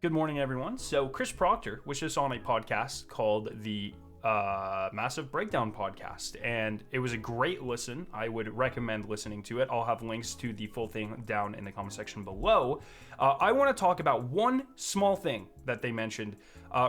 Good morning, everyone. So, Chris Proctor was just on a podcast called the Massive Breakdown Podcast, and it was a great listen. I would recommend listening to it. I'll have links to the full thing down in the comment section below. I want to talk about one small thing that they mentioned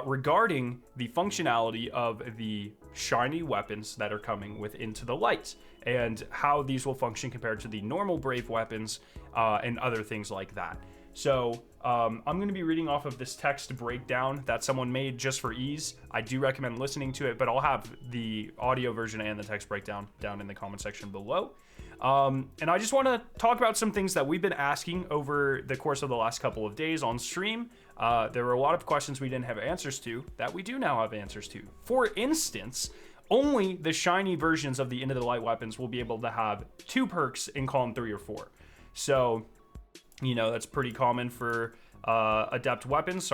regarding the functionality of the shiny weapons that are coming with Into the Light, and how these will function compared to the normal Brave weapons and other things like that. So I'm going to be reading off of this text breakdown that someone made just for ease. I do recommend listening to it, but I'll have the audio version and the text breakdown down in the comment section below. And I just want to talk about some things that we've been asking over the course of the last couple of days on stream. There were a lot of questions we didn't have answers to that we do now have answers to. For instance, only the shiny versions of the Into the Light weapons will be able to have 2 perks in column 3 or 4. So, you know, that's pretty common for adept weapons.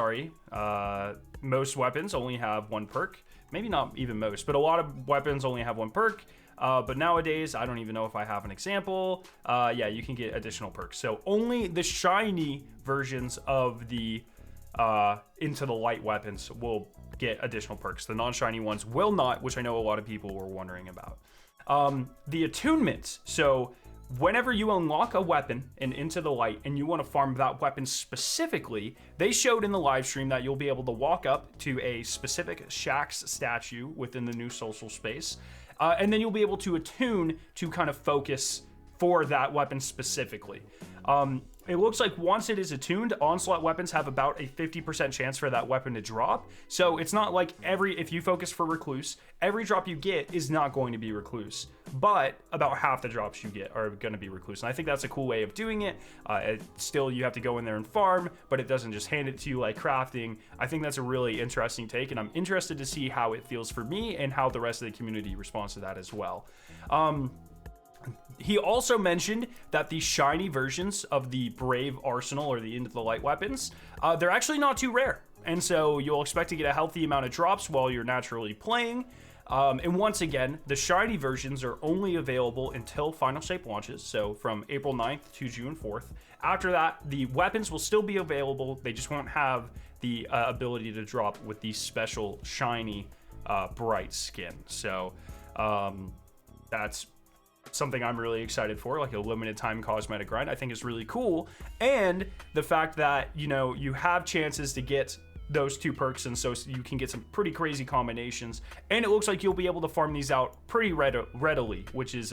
Most weapons only have 1 perk. Maybe not even most, but a lot of weapons only have 1 perk. But nowadays, I don't even know if I have an example. Yeah, you can get additional perks. So only the shiny versions of the Into the Light weapons will get additional perks. The non-shiny ones will not, which I know a lot of people were wondering about. The attunements. So whenever you unlock a weapon in Into the Light and you want to farm that weapon specifically, they showed in the live stream that you'll be able to walk up to a specific Shaxx statue within the new social space, and then you'll be able to attune to kind of focus for that weapon specifically. It looks like once it is attuned, onslaught weapons have about a 50% chance for that weapon to drop. So it's not like if you focus for Recluse, every drop you get is not going to be Recluse, but about half the drops you get are going to be Recluse. And I think that's a cool way of doing it. Still, you have to go in there and farm, but it doesn't just hand it to you like crafting. I think that's a really interesting take, and I'm interested to see how it feels for me and how the rest of the community responds to that as well. He also mentioned that the shiny versions of the Brave Arsenal or the Into the Light weapons, they're actually not too rare. And so you'll expect to get a healthy amount of drops while you're naturally playing. And once again, the shiny versions are only available until Final Shape launches, so from April 9th to June 4th. After that, the weapons will still be available. They just won't have the ability to drop with the special shiny bright skin. So that's something I'm really excited for, like a limited time cosmetic grind. I think is really cool. And the fact that, you know, you have chances to get those 2 perks, and so you can get some pretty crazy combinations, and it looks like you'll be able to farm these out pretty readily, which is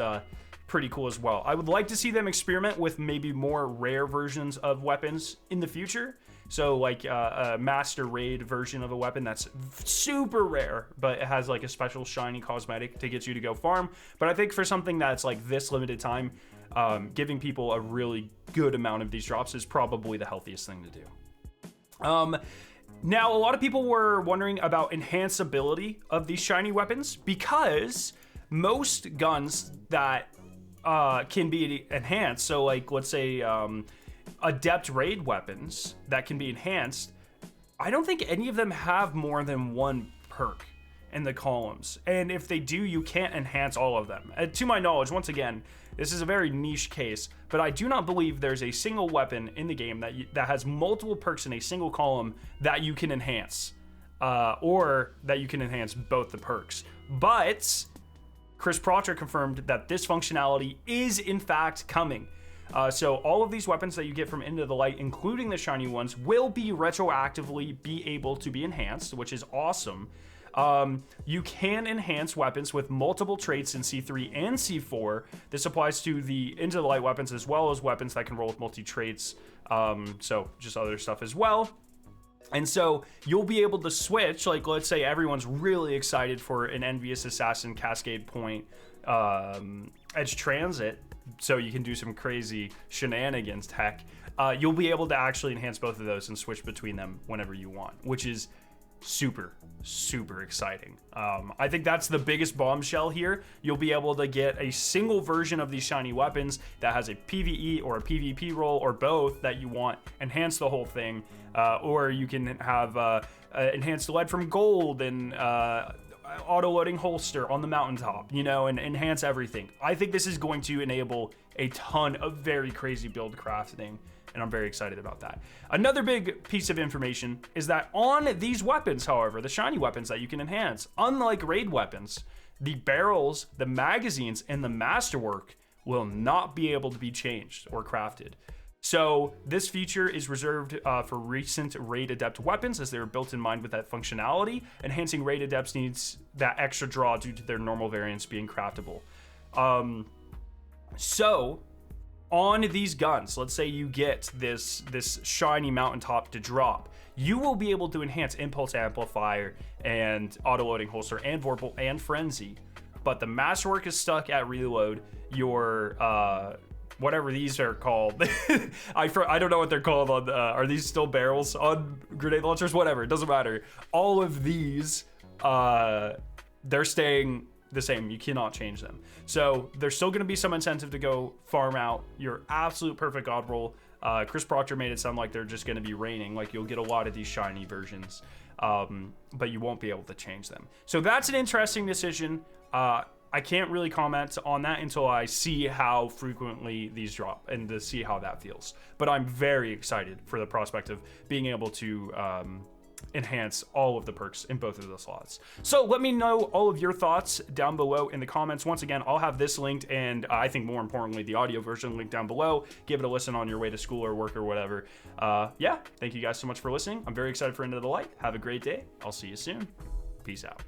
pretty cool as well. I would like to see them experiment with maybe more rare versions of weapons in the future. So like a master raid version of a weapon that's super rare, but it has like a special shiny cosmetic to get you to go farm. But I think for something that's like this limited time, giving people a really good amount of these drops is probably the healthiest thing to do. Now, a lot of people were wondering about enhanceability of these shiny weapons, because most guns that can be enhanced, so like let's say adept raid weapons that can be enhanced, I don't think any of them have more than 1 perk in the columns, and if they do, you can't enhance all of them. To my knowledge, once again, this is a very niche case, but I do not believe there's a single weapon in the game that has multiple perks in a single column that you can enhance, or that you can enhance both the perks. But Chris Proctor confirmed that this functionality is in fact coming. So all of these weapons that you get from Into the Light, including the shiny ones, will be retroactively be able to be enhanced, which is awesome. You can enhance weapons with multiple traits in C3 and C4. This applies to the Into the Light weapons as well as weapons that can roll with multi-traits. So just other stuff as well. And so you'll be able to switch, like let's say everyone's really excited for an Envious Assassin Cascade Point Edge Transit, so you can do some crazy shenanigans tech. You'll be able to actually enhance both of those and switch between them whenever you want, which is super exciting. I think that's the biggest bombshell here. You'll be able to get a single version of these shiny weapons that has a PvE or a PvP role or both that you want, enhance the whole thing, or you can have enhanced lead from gold and auto-loading holster on the mountaintop, you know, and enhance everything. I think this is going to enable a ton of very crazy build crafting, and I'm very excited about that. Another big piece of information is that on these weapons, however, the shiny weapons that you can enhance, unlike raid weapons, the barrels, the magazines, and the masterwork will not be able to be changed or crafted. So this feature is reserved for recent raid adept weapons, as they were built in mind with that functionality. Enhancing raid adepts needs that extra draw due to their normal variants being craftable. So on these guns, let's say you get this shiny mountaintop to drop, you will be able to enhance impulse amplifier and auto-loading holster and vorpal and frenzy, but the masterwork is stuck at reload. Your whatever these are called, I don't know what they're called on. Are these still barrels on grenade launchers? Whatever, it doesn't matter. All of these, they're staying the same. You cannot change them. So there's still going to be some incentive to go farm out your absolute perfect god roll. Chris Proctor made it sound like they're just going to be raining, like you'll get a lot of these shiny versions, but you won't be able to change them. So that's an interesting decision. I can't really comment on that until I see how frequently these drop and to see how that feels. But I'm very excited for the prospect of being able to enhance all of the perks in both of the slots. So let me know all of your thoughts down below in the comments. Once again, I'll have this linked, and I think more importantly, the audio version linked down below. Give it a listen on your way to school or work or whatever. Yeah, thank you guys so much for listening. I'm very excited for Into the Light. Have a great day. I'll see you soon. Peace out.